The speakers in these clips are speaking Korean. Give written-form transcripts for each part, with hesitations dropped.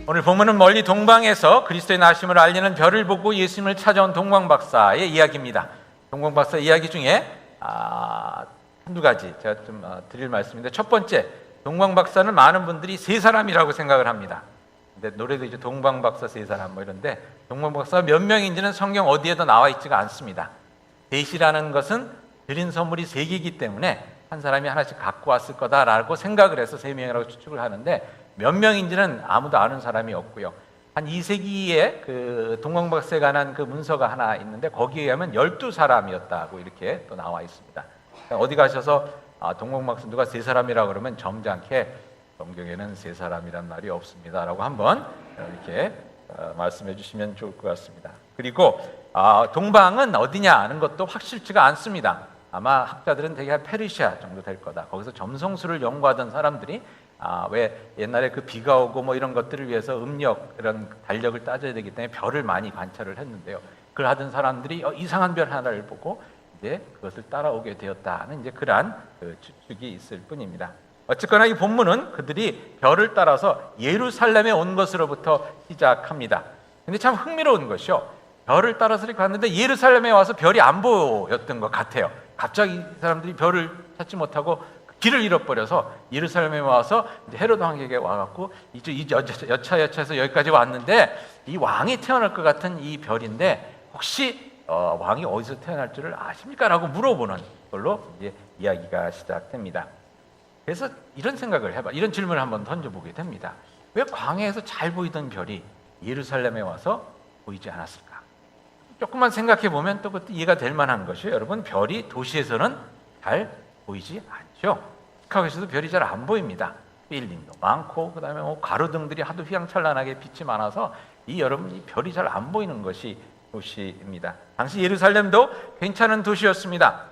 오늘 본문은 멀리 동방에서 그리스도의 나심을 알리는 별을 보고 예수님을 찾아온 동방박사의 이야기입니다. 동방박사 이야기 중에 한두 가지 제가 좀 드릴 말씀인데, 첫 번째, 동방박사는 많은 분들이 세 사람이라고 생각을 합니다. 근데 노래도 이제 동방박사 세 사람 뭐 이런데, 동방박사가 몇 명인지는 성경 어디에도 나와 있지가 않습니다. 셋이라는 것은 드린 선물이 세 개이기 때문에 한 사람이 하나씩 갖고 왔을 거다라고 생각을 해서 세 명이라고 추측을 하는데, 몇 명인지는 아무도 아는 사람이 없고요. 한 2세기에 그 동방박사에 관한 그 문서가 하나 있는데, 거기에 의하면 12사람이었다고 이렇게 또 나와 있습니다. 어디 가셔서 동방박사 누가 세 사람이라고 그러면 점잖게 성경에는 세 사람이란 말이 없습니다라고 한번 이렇게 말씀해 주시면 좋을 것 같습니다. 그리고 동방은 어디냐 하는 것도 확실치가 않습니다. 아마 학자들은 대개 페르시아 정도 될 거다. 거기서 점성술을 연구하던 사람들이 왜 옛날에 그 비가 오고 뭐 이런 것들을 위해서 음력 이런 달력을 따져야 되기 때문에 별을 많이 관찰을 했는데요. 그걸 하던 사람들이 이상한 별 하나를 보고 이제 그것을 따라오게 되었다는 이제 그러한 그 추측이 있을 뿐입니다. 어쨌거나 이 본문은 그들이 별을 따라서 예루살렘에 온 것으로부터 시작합니다. 근데 참 흥미로운 것이요, 별을 따라서 이렇게 갔는데 예루살렘에 와서 별이 안 보였던 것 같아요. 갑자기 이 사람들이 별을 찾지 못하고 길을 잃어버려서 예루살렘에 와서 이제 헤로드 왕에게 와갖고 이제 여차여차해서 여기까지 왔는데 이 왕이 태어날 것 같은 이 별인데 혹시 왕이 어디서 태어날 줄을 아십니까? 라고 물어보는 걸로 이제 이야기가 시작됩니다. 그래서 이런 생각을 이런 질문을 한번 던져보게 됩니다. 왜 광야에서 잘 보이던 별이 예루살렘에 와서 보이지 않았을까? 조금만 생각해 보면 또 그것도 이해가 될 만한 것이요, 여러분, 별이 도시에서는 잘 보이지 않죠. 시카고에서도 별이 잘 안 보입니다. 빌딩도 많고 그다음에 가로등들이 하도 휘황찬란하게 빛이 많아서 여러분 이 별이 잘 안 보이는 것이 도시입니다. 당시 예루살렘도 괜찮은 도시였습니다.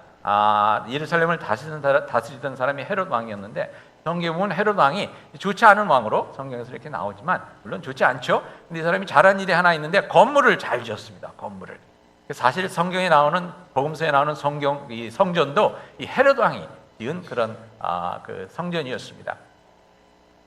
예루살렘을 다스리던 사람이 헤롯 왕이었는데, 성경에 보면 헤롯 왕이 좋지 않은 왕으로 성경에서 이렇게 나오지만 물론 좋지 않죠. 근데 이 사람이 잘한 일이 하나 있는데 건물을 잘 지었습니다. 건물을. 사실 성경에 나오는, 복음서에 나오는 이 성전도 이 헤롯 왕이 지은 그런 그 성전이었습니다.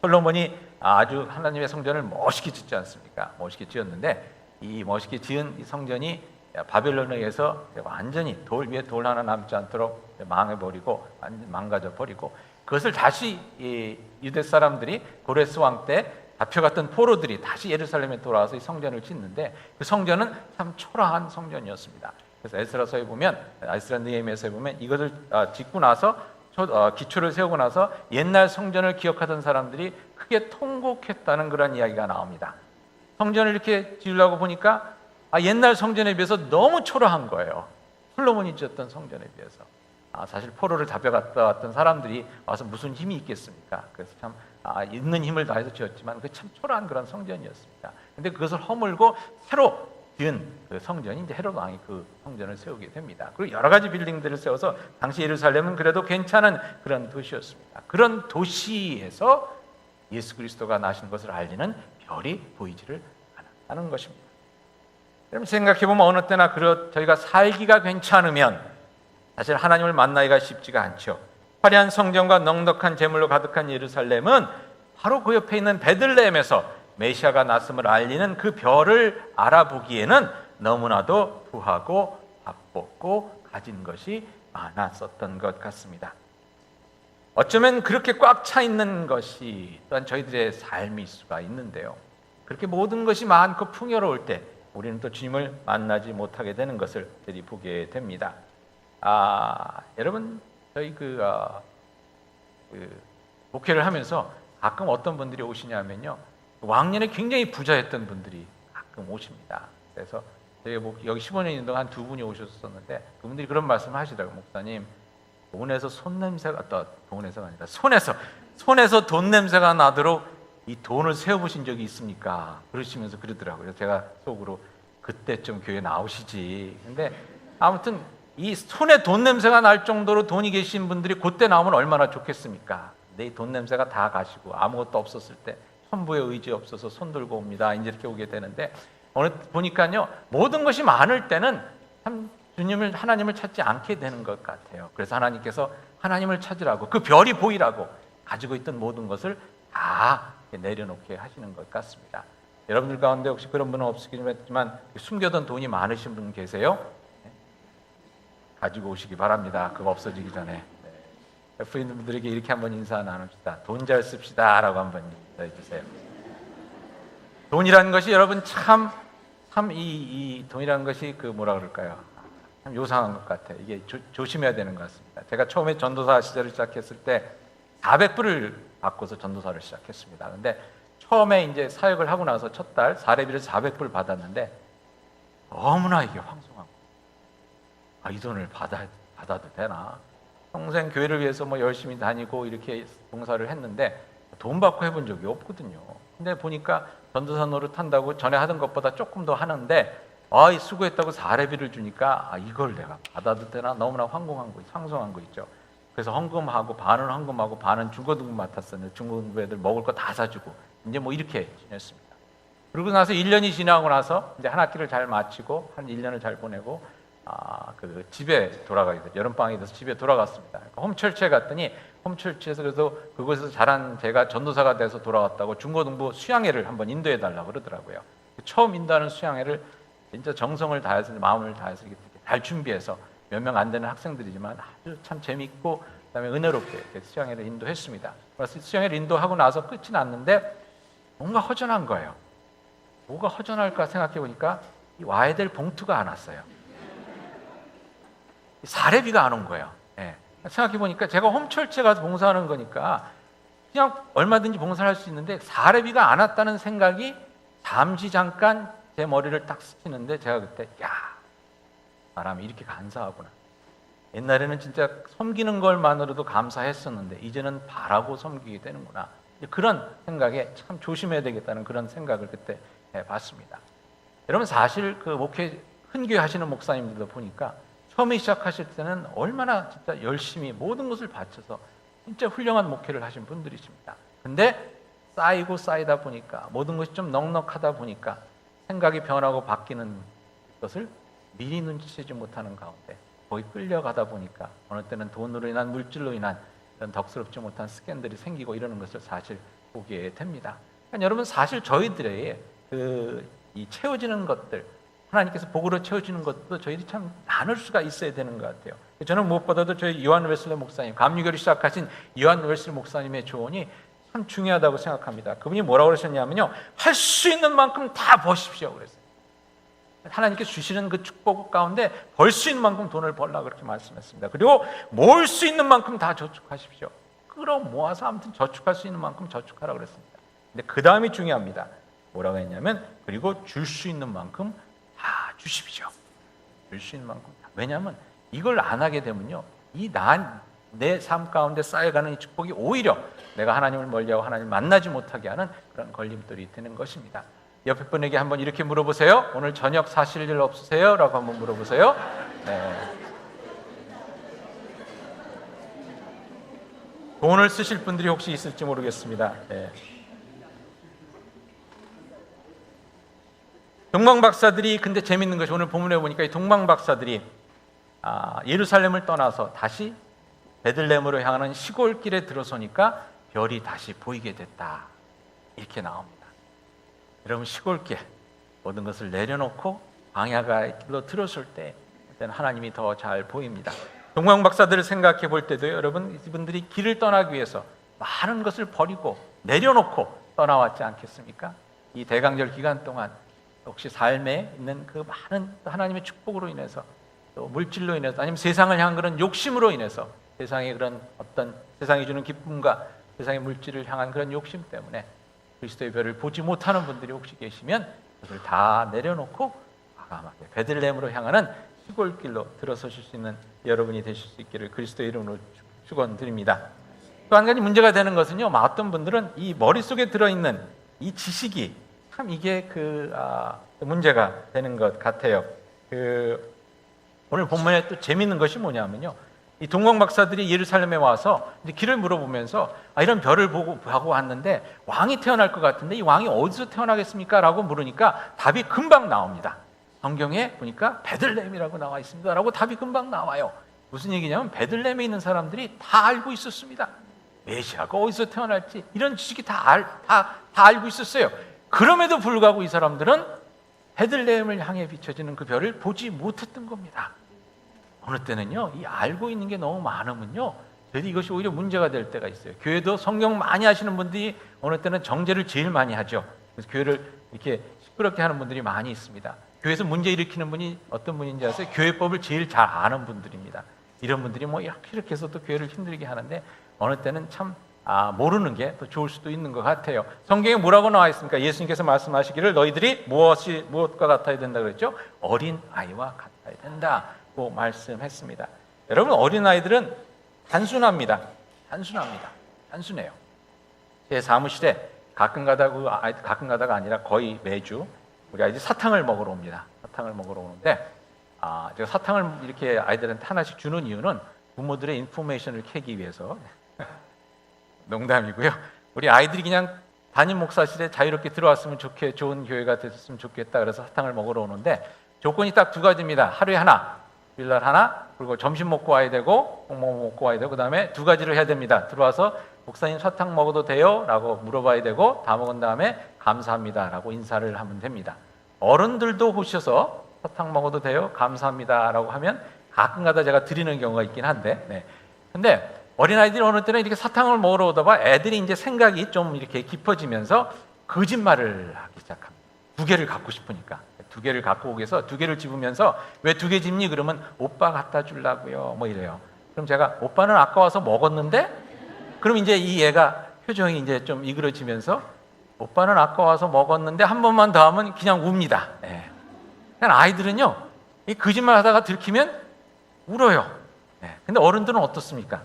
솔로몬이 아주 하나님의 성전을 멋있게 짓지 않습니까? 멋있게 지었는데 이 멋있게 지은 이 성전이 바벨론에 의해서 완전히 돌 위에 돌 하나 남지 않도록 망해버리고 망가져 버리고, 그것을 다시 이 유대 사람들이 고레스 왕 때 잡혀갔던 포로들이 다시 예루살렘에 돌아와서 이 성전을 짓는데, 그 성전은 참 초라한 성전이었습니다. 그래서 에스라서에 보면, 에스라 느헤미야서에 보면 이것을 짓고 나서 기초를 세우고 나서 옛날 성전을 기억하던 사람들이 크게 통곡했다는 그런 이야기가 나옵니다. 성전을 이렇게 지으려고 보니까 옛날 성전에 비해서 너무 초라한 거예요. 솔로몬이 지었던 성전에 비해서. 사실 포로를 잡혀갔다 왔던 사람들이 와서 무슨 힘이 있겠습니까? 그래서 참 있는 힘을 다해서 지었지만 그 참 초라한 그런 성전이었습니다. 근데 그것을 허물고 새로 지은 그 성전이 이제 헤롯 왕이 그 성전을 세우게 됩니다. 그리고 여러 가지 빌딩들을 세워서 당시 예루살렘은 그래도 괜찮은 그런 도시였습니다. 그런 도시에서 예수 그리스도가 나신 것을 알리는 별이 보이지를 않았다는 것입니다. 여러분 생각해보면 어느 때나 저희가 살기가 괜찮으면 사실 하나님을 만나기가 쉽지가 않죠. 화려한 성전과 넉넉한 제물로 가득한 예루살렘은 바로 그 옆에 있는 베들레헴에서 메시아가 났음을 알리는 그 별을 알아보기에는 너무나도 부하고 바빴고 가진 것이 많았었던 것 같습니다. 어쩌면 그렇게 꽉 차 있는 것이 또한 저희들의 삶일 수가 있는데요, 그렇게 모든 것이 많고 풍요로울 때 우리는 또 주님을 만나지 못하게 되는 것을 보게 됩니다. 여러분, 저희 목회를 하면서 가끔 어떤 분들이 오시냐면요, 왕년에 굉장히 부자였던 분들이 가끔 오십니다. 그래서 저희 여기 15년 동안 한 두 분이 오셨었는데 그분들이 그런 말씀을 하시더라고요. 목사님, 돈에서 손냄새가, 돈에서가 아니라 손에서 돈 냄새가 나도록 이 돈을 세어보신 적이 있습니까? 그러시면서 그러더라고요. 제가 속으로 그때쯤 교회 나오시지. 근데 아무튼 이 손에 돈 냄새가 날 정도로 돈이 계신 분들이 그때 나오면 얼마나 좋겠습니까? 근데 이 돈 냄새가 다 가시고 아무것도 없었을 때 천부의 의지 없어서 손 들고 옵니다. 이제 이렇게 오게 되는데, 오늘 보니까요, 모든 것이 많을 때는 참 하나님을 찾지 않게 되는 것 같아요. 그래서 하나님께서 하나님을 찾으라고, 그 별이 보이라고 가지고 있던 모든 것을 다 내려놓게 하시는 것 같습니다. 여러분들 가운데 혹시 그런 분은 없으긴 했지만 숨겨둔 돈이 많으신 분 계세요? 가지고 오시기 바랍니다. 그거 없어지기 전에. FA분들에게 이렇게 한번 인사 나눕시다. 돈 잘 씁시다 라고 한번 인사해 주세요. 돈이라는 것이 여러분 참 이 돈이라는 것이 그 뭐라 그럴까요? 참 요상한 것 같아요. 이게 조심해야 되는 것 같습니다. 제가 처음에 전도사 시절을 시작했을 때 400불을 받고서 전도사를 시작했습니다. 근데 처음에 이제 사역을 하고 나서 첫 달 사례비를 400불 받았는데 너무나 이게 황송하고 이 돈을 받아도 되나? 평생 교회를 위해서 뭐 열심히 다니고 이렇게 봉사를 했는데 돈 받고 해본 적이 없거든요. 근데 보니까 전도사 노릇 한다고 전에 하던 것보다 조금 더 하는데 이 수고했다고 사례비를 주니까 이걸 내가 받아도 되나? 너무나 황송한 거 있죠. 그래서 헌금하고 반은 헌금하고 반은 중고등부 맡았었는데 중고등부 애들 먹을 거 다 사주고 이제 뭐 이렇게 지냈습니다. 그러고 나서 1년이 지나고 나서 이제 한 학기를 잘 마치고 한 1년을 잘 보내고 그 집에 돌아가게 됐죠. 여름방학이 돼서 집에 돌아갔습니다. 그러니까 홈철치에 갔더니 홈철치에서 그래도 그곳에서 자란 제가 전도사가 돼서 돌아왔다고 중고등부 수양회를 한번 인도해 달라고 그러더라고요. 처음 인도하는 수양회를 진짜 정성을 다해서 마음을 다해서 잘 준비해서 몇 명 안 되는 학생들이지만 아주 참 재밌고 그다음에 은혜롭게 수양회를 인도했습니다. 그래서 수양회를 인도하고 나서 끝이 났는데 뭔가 허전한 거예요. 뭐가 허전할까 생각해 보니까 와야 될 봉투가 안 왔어요. 사례비가 안 온 거예요. 생각해 보니까 제가 홈철치에 가서 봉사하는 거니까 그냥 얼마든지 봉사를 할 수 있는데 사례비가 안 왔다는 생각이 잠시 잠깐 제 머리를 딱 스치는데 제가 그때 사람이 이렇게 감사하구나. 옛날에는 진짜 섬기는 것만으로도 감사했었는데 이제는 바라고 섬기게 되는구나. 그런 생각에 참 조심해야 되겠다는 그런 생각을 그때 해봤습니다. 여러분 사실 그 목회 흔교회 하시는 목사님들도 보니까 처음에 시작하실 때는 얼마나 진짜 열심히 모든 것을 바쳐서 진짜 훌륭한 목회를 하신 분들이십니다. 근데 쌓이다 보니까 모든 것이 좀 넉넉하다 보니까 생각이 변하고 바뀌는 것을 미리 눈치채지 못하는 가운데 거기 끌려가다 보니까 어느 때는 돈으로 인한 물질로 인한 이런 덕스럽지 못한 스캔들이 생기고 이러는 것을 사실 보게 됩니다. 그러니까 여러분 사실 저희들의 이 채워지는 것들 하나님께서 복으로 채워지는 것도 저희들이 참 나눌 수가 있어야 되는 것 같아요. 저는 무엇보다도 저희 요한 웨슬리 목사님, 감리교를 시작하신 요한 웨슬리 목사님의 조언이 참 중요하다고 생각합니다. 그분이 뭐라고 그러셨냐면요, 할 수 있는 만큼 다 버십시오 그랬어요. 하나님께서 주시는 그 축복 가운데 벌 수 있는 만큼 돈을 벌라 그렇게 말씀했습니다. 그리고 모을 수 있는 만큼 다 저축하십시오. 끌어 모아서 아무튼 저축할 수 있는 만큼 저축하라 그랬습니다. 근데 그 다음이 중요합니다. 뭐라고 했냐면 그리고 줄 수 있는 만큼 다 주십시오. 줄 수 있는 만큼 다. 왜냐하면 이걸 안 하게 되면요, 내 삶 가운데 쌓여가는 이 축복이 오히려 내가 하나님을 멀리하고 하나님을 만나지 못하게 하는 그런 걸림돌이 되는 것입니다. 옆에 분에게 한번 이렇게 물어보세요. 오늘 저녁 사실 일 없으세요? 라고 한번 물어보세요. 네. 돈을 쓰실 분들이 혹시 있을지 모르겠습니다. 네. 동방박사들이 근데 재밌는 것이 오늘 본문에 보니까 이 동방박사들이 예루살렘을 떠나서 다시 베들레헴으로 향하는 시골길에 들어서니까 별이 다시 보이게 됐다. 이렇게 나옵니다. 여러분 시골길 모든 것을 내려놓고 광야가 길로 들어설 때 그때는 하나님이 더 잘 보입니다. 동방박사들을 생각해 볼 때도 여러분 이분들이 길을 떠나기 위해서 많은 것을 버리고 내려놓고 떠나왔지 않겠습니까? 이 대강절 기간 동안 혹시 삶에 있는 그 많은 하나님의 축복으로 인해서 또 물질로 인해서 아니면 세상을 향한 그런 욕심으로 인해서 세상의 그런 어떤 세상이 주는 기쁨과 세상의 물질을 향한 그런 욕심 때문에 그리스도의 별을 보지 못하는 분들이 혹시 계시면 그것을 다 내려놓고 과감하게 베들레헴으로 향하는 시골길로 들어서실 수 있는 여러분이 되실 수 있기를 그리스도의 이름으로 축원드립니다. 또 한 가지 문제가 되는 것은요, 어떤 분들은 이 머릿속에 들어있는 이 지식이 참 이게 문제가 되는 것 같아요. 오늘 본문에 또 재미있는 것이 뭐냐면요, 이 동방박사들이 예루살렘에 와서 이제 길을 물어보면서 이런 별을 보고 왔는데 왕이 태어날 것 같은데 이 왕이 어디서 태어나겠습니까? 라고 물으니까 답이 금방 나옵니다. 성경에 보니까 베들레헴이라고 나와 있습니다 라고 답이 금방 나와요. 무슨 얘기냐면 베들레헴에 있는 사람들이 다 알고 있었습니다. 메시아가 어디서 태어날지 이런 지식이 다 알고 있었어요. 그럼에도 불구하고 이 사람들은 베들레헴을 향해 비춰지는 그 별을 보지 못했던 겁니다. 어느 때는요, 이 알고 있는 게 너무 많으면요, 저희들이 이것이 오히려 문제가 될 때가 있어요. 교회도 성경 많이 하시는 분들이 어느 때는 정죄를 제일 많이 하죠. 그래서 교회를 이렇게 시끄럽게 하는 분들이 많이 있습니다. 교회에서 문제 일으키는 분이 어떤 분인지 아세요? 교회법을 제일 잘 아는 분들입니다. 이런 분들이 뭐 이렇게 해서 또 교회를 힘들게 하는데 어느 때는 참 모르는 게 더 좋을 수도 있는 것 같아요. 성경에 뭐라고 나와 있습니까? 예수님께서 말씀하시기를 너희들이 무엇과 같아야 된다 그랬죠? 어린 아이와 같아야 된다고 말씀했습니다. 여러분, 어린 아이들은 단순합니다. 단순해요. 제 사무실에 가끔 가다가 아니라 거의 매주 우리 아이들이 사탕을 먹으러 옵니다. 사탕을 먹으러 오는데 제가 사탕을 이렇게 아이들한테 하나씩 주는 이유는 부모들의 인포메이션을 캐기 위해서. 농담이고요. 우리 아이들이 그냥 담임 목사실에 자유롭게 들어왔으면 좋은 교회가 됐으면 좋겠다 그래서 사탕을 먹으러 오는데 조건이 딱 두 가지입니다. 하루에 하나, 주일날 하나, 그리고 점심 먹고 와야 되고 공복 먹고 와야 되고 그다음에 두 가지를 해야 됩니다. 들어와서 목사님 사탕 먹어도 돼요? 라고 물어봐야 되고 다 먹은 다음에 감사합니다 라고 인사를 하면 됩니다. 어른들도 오셔서 사탕 먹어도 돼요? 감사합니다 라고 하면 가끔가다 제가 드리는 경우가 있긴 한데 근데 어린아이들이 어느 때는 이렇게 사탕을 먹으러 오다가 애들이 이제 생각이 좀 이렇게 깊어지면서 거짓말을 하기 시작합니다. 두 개를 갖고 싶으니까. 두 개를 갖고 오기 위해서 두 개를 집으면서 왜 두 개 집니? 그러면 오빠 갖다 주려고요. 뭐 이래요. 그럼 제가 오빠는 아까 와서 먹었는데? 그럼 이제 이 얘가 표정이 이제 좀 이그러지면서 오빠는 아까 와서 먹었는데 한 번만 더 하면 그냥 웁니다. 네. 그러니까 아이들은요, 이 거짓말 하다가 들키면 울어요. 네. 근데 어른들은 어떻습니까?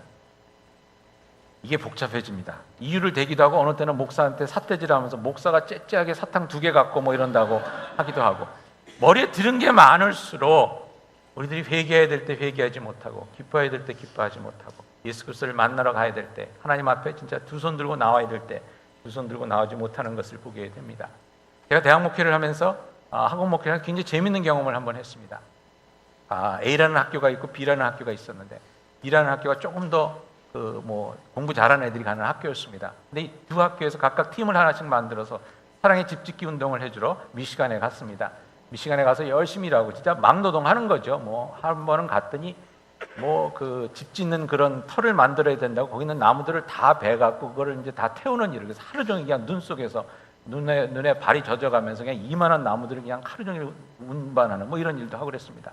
이게 복잡해집니다. 이유를 대기도 하고 어느 때는 목사한테 삿대질하면서 목사가 째째하게 사탕 2개 갖고 뭐 이런다고 하기도 하고 머리에 들은 게 많을수록 우리들이 회개해야 될 때 회개하지 못하고 기뻐해야 될 때 기뻐하지 못하고 예수 그리스도를 만나러 가야 될 때 하나님 앞에 진짜 두 손 들고 나와야 될 때 두 손 들고 나오지 못하는 것을 보게 됩니다. 제가 대학 목회를 하면서 학원 목회를 하면서 굉장히 재밌는 경험을 한번 했습니다. A라는 학교가 있고 B라는 학교가 있었는데 B라는 학교가 조금 더 공부 잘하는 애들이 가는 학교였습니다. 근데 이 두 학교에서 각각 팀을 하나씩 만들어서 사랑의 집짓기 운동을 해주러 미시간에 갔습니다. 미시간에 가서 열심히 일하고 진짜 막노동하는 거죠. 한 번은 갔더니 그 집 짓는 그런 터를 만들어야 된다고 거기는 나무들을 다 베갖고 그거를 이제 다 태우는 일을 그래서 하루 종일 그냥 눈 속에서 눈에 발이 젖어가면서 그냥 이만한 나무들을 그냥 하루 종일 운반하는 이런 일도 하고 그랬습니다.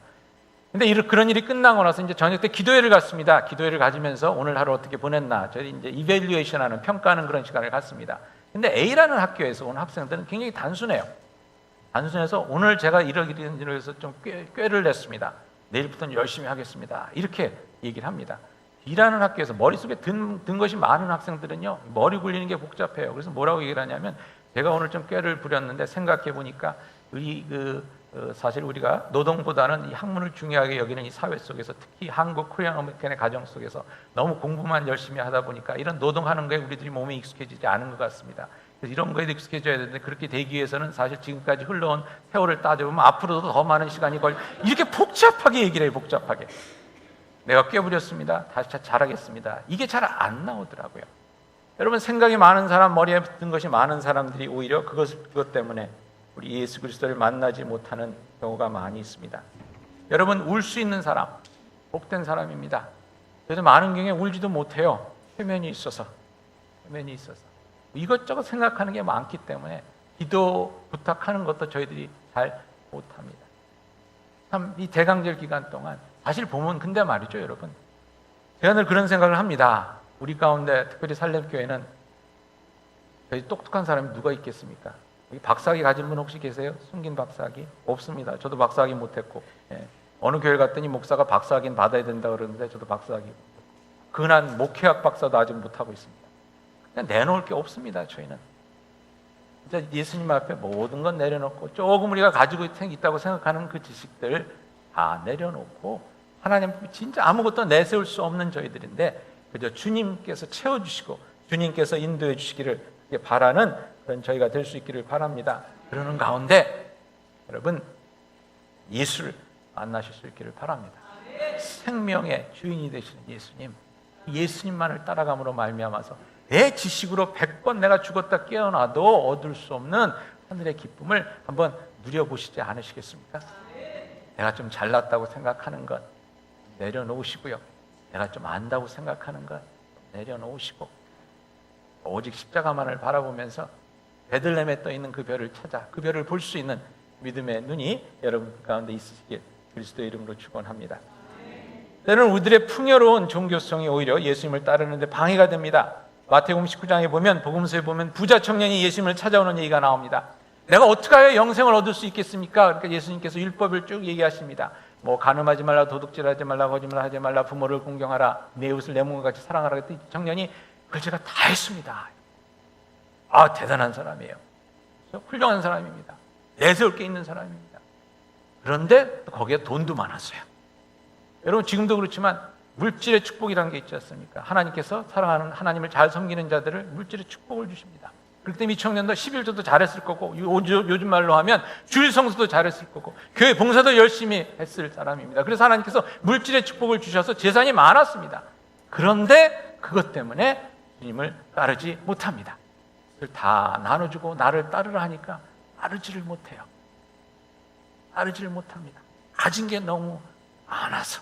근데 그런 일이 끝나고 나서 이제 저녁 때 기도회를 갔습니다. 기도회를 가지면서 오늘 하루 어떻게 보냈나 저희 이제 이밸류에이션하는 평가하는 그런 시간을 갔습니다. 근데 A라는 학교에서 온 학생들은 굉장히 단순해요. 단순해서 오늘 제가 이러기로 해서 좀 꾀를 냈습니다. 내일부터는 열심히 하겠습니다. 이렇게 얘기를 합니다. B라는 학교에서 머릿속에 든 것이 많은 학생들은요, 머리 굴리는 게 복잡해요. 그래서 뭐라고 얘기를 하냐면 제가 오늘 좀 꾀를 부렸는데 생각해 보니까 사실 우리가 노동보다는 이 학문을 중요하게 여기는 이 사회 속에서 특히 한국 코리안 어메리칸의 가정 속에서 너무 공부만 열심히 하다 보니까 이런 노동하는 거에 우리들이 몸에 익숙해지지 않은 것 같습니다. 그래서 이런 거에 익숙해져야 되는데 그렇게 되기 위해서는 사실 지금까지 흘러온 세월을 따져보면 앞으로도 더 많은 시간이 이렇게 복잡하게 얘기를 해요. 복잡하게. 내가 꾀부렸습니다. 다시 잘하겠습니다. 이게 잘 안 나오더라고요. 여러분 생각이 많은 사람, 머리에 든 것이 많은 사람들이 오히려 그것 때문에 우리 예수 그리스도를 만나지 못하는 경우가 많이 있습니다. 여러분 울 수 있는 사람, 복된 사람입니다. 그래서 많은 경우에 울지도 못해요. 회면이 있어서 이것저것 생각하는 게 많기 때문에 기도 부탁하는 것도 저희들이 잘 못합니다. 참 이 대강절 기간 동안 사실 보면 근데 말이죠, 여러분. 제가 늘 그런 생각을 합니다. 우리 가운데 특별히 살렘교회는 저희 똑똑한 사람이 누가 있겠습니까? 여기 박사학위 가진 분 혹시 계세요? 숨긴 박사학위? 없습니다. 저도 박사학위 못했고 어느 교회 갔더니 목사가 박사학위는 받아야 된다 그러는데 저도 박사학위 근한 목회학 박사도 아직 못하고 있습니다. 그냥 내놓을 게 없습니다. 저희는 진짜 예수님 앞에 모든 건 내려놓고 조금 우리가 가지고 있다고 생각하는 그 지식들 다 내려놓고 하나님 진짜 아무것도 내세울 수 없는 저희들인데 그저 주님께서 채워주시고 주님께서 인도해 주시기를 바라는 그런 저희가 될 수 있기를 바랍니다. 그러는 가운데 여러분 예수를 만나실 수 있기를 바랍니다. 생명의 주인이 되시는 예수님만을 따라감으로 말미암아서 내 지식으로 100번 내가 죽었다 깨어나도 얻을 수 없는 하늘의 기쁨을 한번 누려보시지 않으시겠습니까? 내가 좀 잘났다고 생각하는 것 내려놓으시고요. 내가 좀 안다고 생각하는 것 내려놓으시고 오직 십자가만을 바라보면서 베들레헴에 떠있는 그 별을 찾아 그 별을 볼 수 있는 믿음의 눈이 여러분 가운데 있으시길 그리스도의 이름으로 축원합니다. 때로는 우리들의 풍요로운 종교성이 오히려 예수님을 따르는데 방해가 됩니다. 마태복음 19장에 보면 복음서에 보면 부자 청년이 예수님을 찾아오는 얘기가 나옵니다. 내가 어떻게 하여 영생을 얻을 수 있겠습니까? 그러니까 예수님께서 율법을 쭉 얘기하십니다. 뭐 간음하지 말라, 도둑질하지 말라, 거짓말하지 말라, 부모를 공경하라, 내 이웃을 내 몸과 같이 사랑하라 했더니 청년이 그걸 제가 다 했습니다. 아, 대단한 사람이에요. 훌륭한 사람입니다. 내세울 게 있는 사람입니다. 그런데 거기에 돈도 많았어요. 여러분 지금도 그렇지만 물질의 축복이라는 게 있지 않습니까? 하나님께서 사랑하는 하나님을 잘 섬기는 자들을 물질의 축복을 주십니다. 그렇기 때문에 이 청년도 11조도 잘했을 거고 요즘 말로 하면 주일 성수도 잘했을 거고 교회 봉사도 열심히 했을 사람입니다. 그래서 하나님께서 물질의 축복을 주셔서 재산이 많았습니다. 그런데 그것 때문에 주님을 따르지 못합니다. 그걸 다 나눠주고 나를 따르라 하니까 따르지를 못해요. 따르지를 못합니다. 가진 게 너무 많아서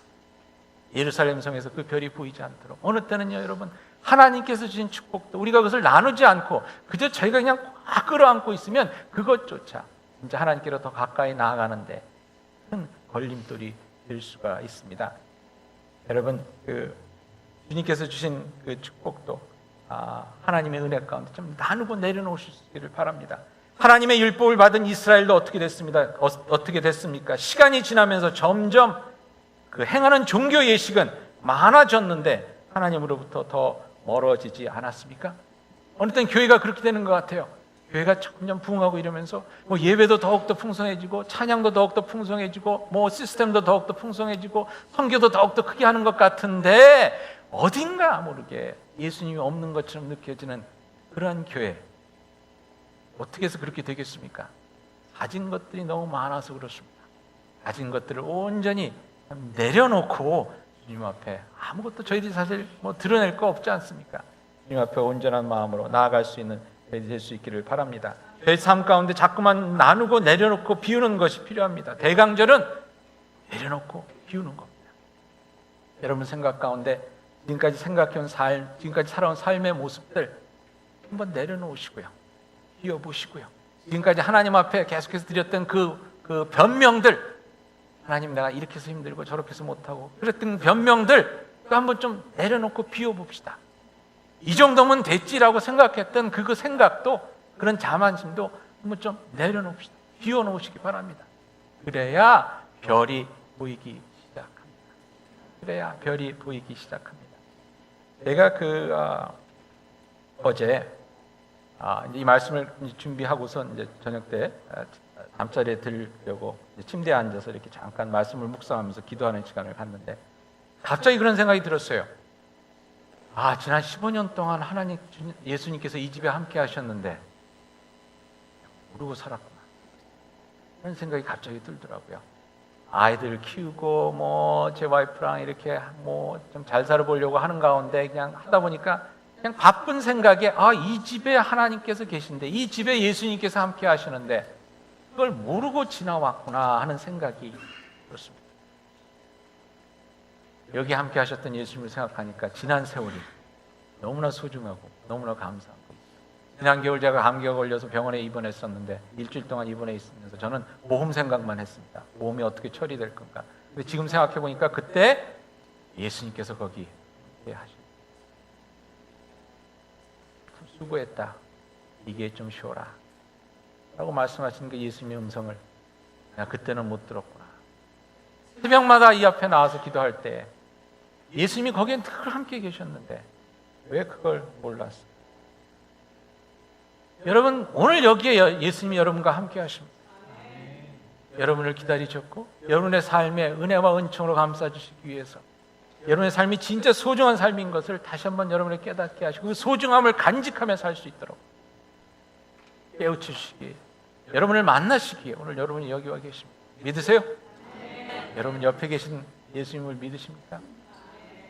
예루살렘 성에서 그 별이 보이지 않도록 어느 때는요 여러분 하나님께서 주신 축복도 우리가 그것을 나누지 않고 그저 저희가 그냥 꽉 끌어안고 있으면 그것조차 진짜 하나님께로 더 가까이 나아가는데 큰 걸림돌이 될 수가 있습니다. 여러분 그 주님께서 주신 그 축복도 하나님의 은혜 가운데 좀 나누고 내려놓으시기를 바랍니다. 하나님의 율법을 받은 이스라엘도 어떻게 됐습니다? 어떻게 됐습니까? 시간이 지나면서 점점 그 행하는 종교 예식은 많아졌는데 하나님으로부터 더 멀어지지 않았습니까? 어느 때는 교회가 그렇게 되는 것 같아요. 교회가 점점 부흥하고 이러면서 뭐 예배도 더욱더 풍성해지고 찬양도 더욱더 풍성해지고 뭐 시스템도 더욱더 풍성해지고 선교도 더욱더 크게 하는 것 같은데 어딘가 모르게 예수님이 없는 것처럼 느껴지는 그런 교회 어떻게 해서 그렇게 되겠습니까? 가진 것들이 너무 많아서 그렇습니다. 가진 것들을 온전히 내려놓고 주님 앞에 아무것도 저희들이 사실 뭐 드러낼 거 없지 않습니까? 주님 앞에 온전한 마음으로 나아갈 수 있는 될 수 있기를 바랍니다. 저희 삶 가운데 자꾸만 나누고 내려놓고 비우는 것이 필요합니다. 대강절은 내려놓고 비우는 겁니다. 여러분 생각 가운데 지금까지 생각해온 삶, 지금까지 살아온 삶의 모습들 한번 내려놓으시고요. 비워보시고요. 지금까지 하나님 앞에 계속해서 드렸던 그 변명들 하나님 내가 이렇게 해서 힘들고 저렇게 해서 못하고 그랬던 변명들 한번 좀 내려놓고 비워봅시다. 이 정도면 됐지라고 생각했던 그 생각도 그런 자만심도 한번 좀 내려놓읍시다. 비워놓으시기 바랍니다. 그래야 별이 보이기 시작합니다. 그래야 별이 보이기 시작합니다. 제가 어제 이 말씀을 준비하고서 이제 저녁 때 잠자리에 들려고 침대에 앉아서 이렇게 잠깐 말씀을 묵상하면서 기도하는 시간을 갖는데 갑자기 그런 생각이 들었어요. 지난 15년 동안 예수님께서 이 집에 함께 하셨는데 모르고 살았구나. 그런 생각이 갑자기 들더라고요. 아이들 키우고 뭐 제 와이프랑 이렇게 뭐 좀 잘 살아보려고 하는 가운데 그냥 하다 보니까 그냥 바쁜 생각에 이 집에 하나님께서 계신데 이 집에 예수님께서 함께 하시는데 그걸 모르고 지나왔구나 하는 생각이 들었습니다. 여기 함께 하셨던 예수님을 생각하니까 지난 세월이 너무나 소중하고 너무나 감사하고 지난 겨울 제가 감기가 걸려서 병원에 입원했었는데 일주일 동안 입원해 있으면서 저는 보험 생각만 했습니다. 보험이 어떻게 처리될 건가. 근데 지금 생각해 보니까 그때 예수님께서 거기 하시고 수고했다. 이게 좀 쉬어라 라고 말씀하시는 게 예수님의 음성을 내가 그때는 못 들었구나. 새벽마다 이 앞에 나와서 기도할 때 예수님이 거기에 늘 함께 계셨는데 왜 그걸 몰랐어요? 여러분 오늘 여기에 예수님이 여러분과 함께 하십니다. 여러분을 기다리셨고 여러분의 삶에 은혜와 은총으로 감싸주시기 위해서 여러분의 삶이 진짜 소중한 삶인 것을 다시 한번 여러분을 깨닫게 하시고 그 소중함을 간직하며 살 수 있도록 깨우치시기 여러분을 만나시기에 오늘 여러분이 여기 와 계십니다. 믿으세요? 여러분 옆에 계신 예수님을 믿으십니까?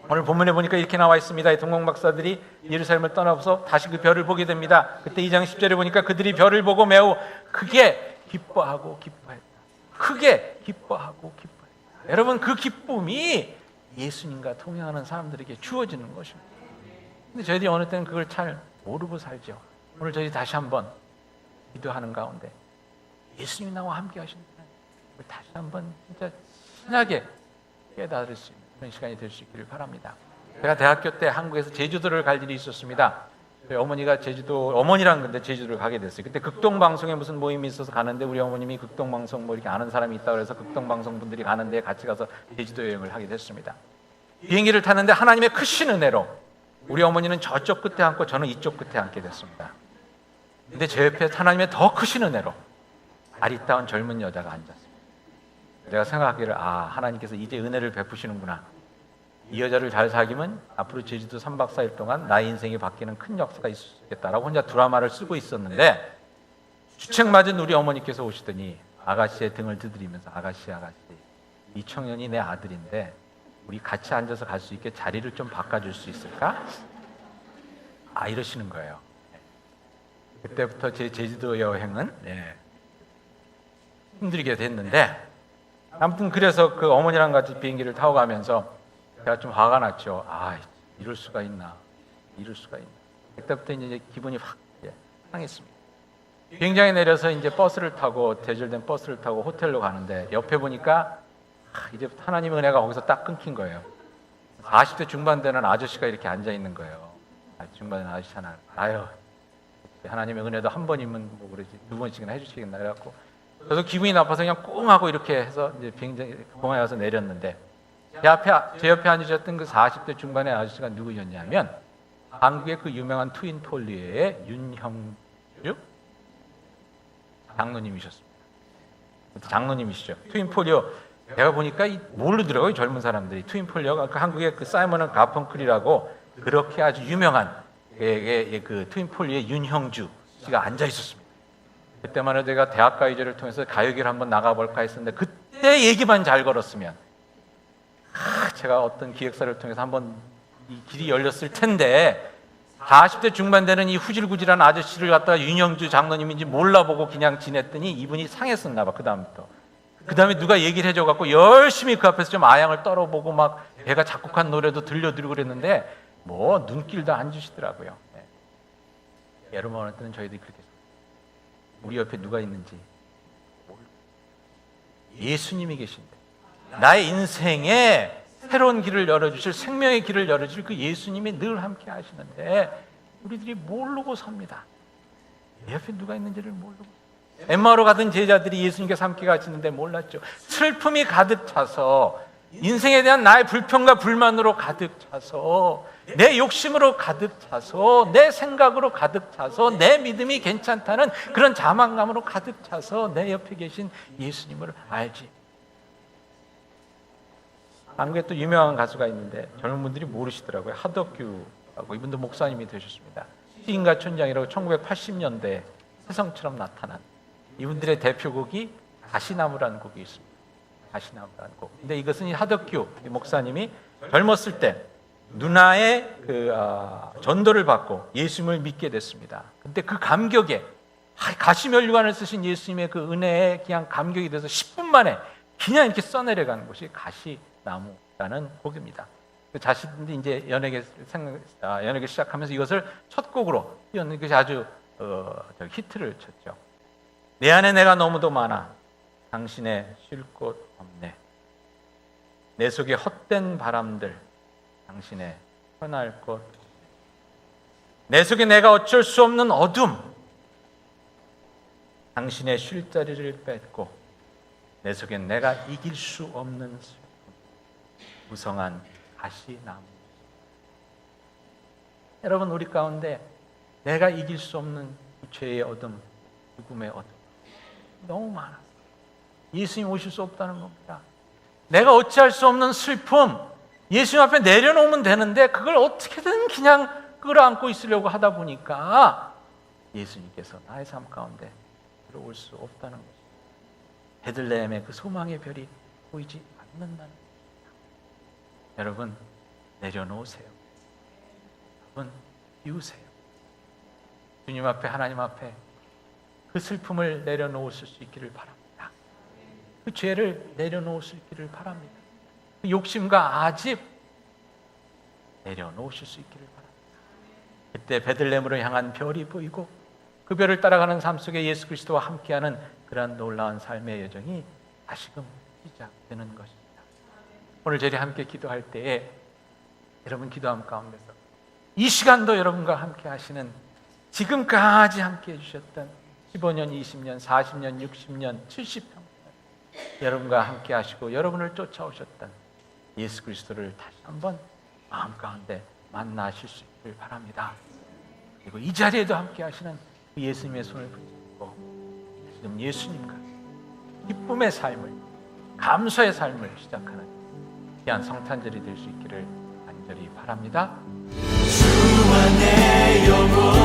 오늘 본문에 보니까 이렇게 나와 있습니다. 동방 박사들이 예루살렘을 떠나서 다시 그 별을 보게 됩니다. 그때 2장 10절에 보니까 그들이 별을 보고 매우 크게 기뻐하고 기뻐했다. 크게 기뻐하고 기뻐했다. 여러분, 그 기쁨이 예수님과 동행하는 사람들에게 주어지는 것입니다. 근데 저희들이 어느 때는 그걸 잘 모르고 살죠. 오늘 저희 다시 한번 기도하는 가운데 예수님이 나와 함께 하신다는 걸 다시 한번 진짜 신나게 깨달을 수 있는 그런 시간이 될 수 있기를 바랍니다. 제가 대학교 때 한국에서 제주도를 갈 일이 있었습니다. 저희 어머니가 어머니랑 근데 제주도를 가게 됐어요. 그때 극동방송에 무슨 모임이 있어서 가는데 우리 어머님이 극동방송 뭐 이렇게 아는 사람이 있다고 해서 극동방송 분들이 가는데 같이 가서 제주도 여행을 하게 됐습니다. 비행기를 탔는데 하나님의 크신 은혜로 우리 어머니는 저쪽 끝에 앉고 저는 이쪽 끝에 앉게 됐습니다. 근데 제 옆에 하나님의 더 크신 은혜로 아리따운 젊은 여자가 앉았습니다. 내가 생각하기를 하나님께서 이제 은혜를 베푸시는구나. 이 여자를 잘 사귀면 앞으로 제주도 3박 4일 동안 나의 인생이 바뀌는 큰 역사가 있을 수 있겠다라고 혼자 드라마를 쓰고 있었는데 주책 맞은 우리 어머니께서 오시더니 아가씨의 등을 두드리면서 아가씨 이 청년이 내 아들인데 우리 같이 앉아서 갈 수 있게 자리를 좀 바꿔줄 수 있을까? 이러시는 거예요. 그때부터 제 제주도 여행은 힘들게 됐는데 아무튼 그래서 그 어머니랑 같이 비행기를 타고 가면서 제가 좀 화가 났죠. 이럴 수가 있나. 그때부터 이제 기분이 확 상했습니다. 비행장에 내려서 이제 버스를 타고 대절된 버스를 타고 호텔로 가는데 옆에 보니까 이제부터 하나님의 은혜가 거기서 딱 끊긴 거예요. 40대 중반 되는 아저씨가 이렇게 앉아 있는 거예요. 중반에 아저씨 하나. 하나님의 은혜도 한 번이면 뭐 그러지 2번씩이나 해주시겠나 그래갖고 그래서 기분이 나빠서 그냥 꽁 하고 이렇게 해서 이제 비행장 공항에 와서 내렸는데 제 옆에 앉으셨던 그 40대 중반의 아저씨가 누구였냐면 한국의 그 유명한 트윈폴리오의 윤형주 장로님이셨습니다. 장로님이시죠. 트윈폴리오 내가 보니까 모르더라고요. 젊은 사람들이 트윈폴리오가 그 한국의 그 사이먼 앤 가펑클이라고 그렇게 아주 유명한 그 트윈폴리오의 윤형주 씨가 앉아 있었습니다. 그때만 해도 제가 대학 가요제를 통해서 가요계를 한번 나가볼까 했었는데 그때 얘기만 잘 걸었으면 제가 어떤 기획사를 통해서 한번 이 길이 열렸을 텐데 40대 중반 되는 이 후질구질한 아저씨를 갖다가 윤형주 장로님인지 몰라보고 그냥 지냈더니 이분이 상했었나 봐. 그 다음에 누가 얘기를 해줘갖고 열심히 그 앞에서 좀 아양을 떨어보고 막 걔가 작곡한 노래도 들려드리고 그랬는데 뭐 눈길도 안 주시더라고요. 여러분 어느 때는 저희들이 그렇게 우리 옆에 누가 있는지 예수님이 계신데 나의 인생에 새로운 길을 열어주실 생명의 길을 열어주실 그 예수님이 늘 함께 하시는데 우리들이 모르고 삽니다. 내 옆에 누가 있는지를 모르고 엠마오로 가던 제자들이 예수님께서 함께 가시는데 몰랐죠. 슬픔이 가득 차서 인생에 대한 나의 불평과 불만으로 가득 차서 내 욕심으로 가득 차서 내 생각으로 가득 차서 내 믿음이 괜찮다는 그런 자만감으로 가득 차서 내 옆에 계신 예수님을 알지. 한국에 또 유명한 가수가 있는데 젊은 분들이 모르시더라고요. 하덕규라고 이분도 목사님이 되셨습니다. 시인과 촌장이라고 1980년대 세성처럼 나타난 이분들의 대표곡이 가시나무라는 곡이 있습니다. 가시나무라는 곡. 근데 이것은 하덕규 목사님이 젊었을 때 누나의 전도를 받고 예수님을 믿게 됐습니다. 근데 그 감격에 가시면류관을 쓰신 예수님의 그 은혜에 그냥 감격이 돼서 10분 만에 그냥 이렇게 써내려가는 것이 가시나무라는 곡입니다. 그 자신들이 이제 연예계 시작하면서 이것을 첫 곡으로 띄웠는 것이 아주 히트를 쳤죠. 내 안에 내가 너무도 많아 당신의 쉴 곳 없네. 내 속에 헛된 바람들 당신의 편할 곳. 내 속에 내가 어쩔 수 없는 어둠 당신의 쉴 자리를 뺏고 내 속엔 내가 이길 수 없는 슬픔 무성한 가시나무. 여러분 우리 가운데 내가 이길 수 없는 죄의 어둠 죽음의 어둠 너무 많아. 예수님 오실 수 없다는 겁니다. 내가 어찌할 수 없는 슬픔 예수님 앞에 내려놓으면 되는데 그걸 어떻게든 그냥 끌어안고 있으려고 하다 보니까 예수님께서 나의 삶 가운데 들어올 수 없다는 것입니다. 베들레헴의 그 소망의 별이 보이지 않는다는 것입니다. 여러분 내려놓으세요. 여러분, 비우세요. 주님 앞에, 하나님 앞에 그 슬픔을 내려놓으실 수 있기를 바랍니다. 그 죄를 내려놓으실 있기를 바랍니다. 그 욕심과 아집 내려놓으실 수 있기를 바랍니다. 그때 베들레헴으로 향한 별이 보이고 그 별을 따라가는 삶 속에 예수 그리스도와 함께하는 그러한 놀라운 삶의 여정이 다시금 시작되는 것입니다. 오늘 저희 함께 기도할 때에 여러분 기도함 가운데서 이 시간도 여러분과 함께 하시는 지금까지 함께 해주셨던 15년, 20년, 40년, 60년, 70평 여러분과 함께 하시고 여러분을 쫓아오셨던 예수 그리스도를 다시 한번 마음 가운데 만나실 수 있기를 바랍니다. 그리고 이 자리에도 함께 하시는 그 예수님의 손을 붙잡고 지금 예수님과 기쁨의 삶을, 감사의 삶을 시작하는 귀한 성탄절이 될 수 있기를 간절히 바랍니다. 주 안에 영원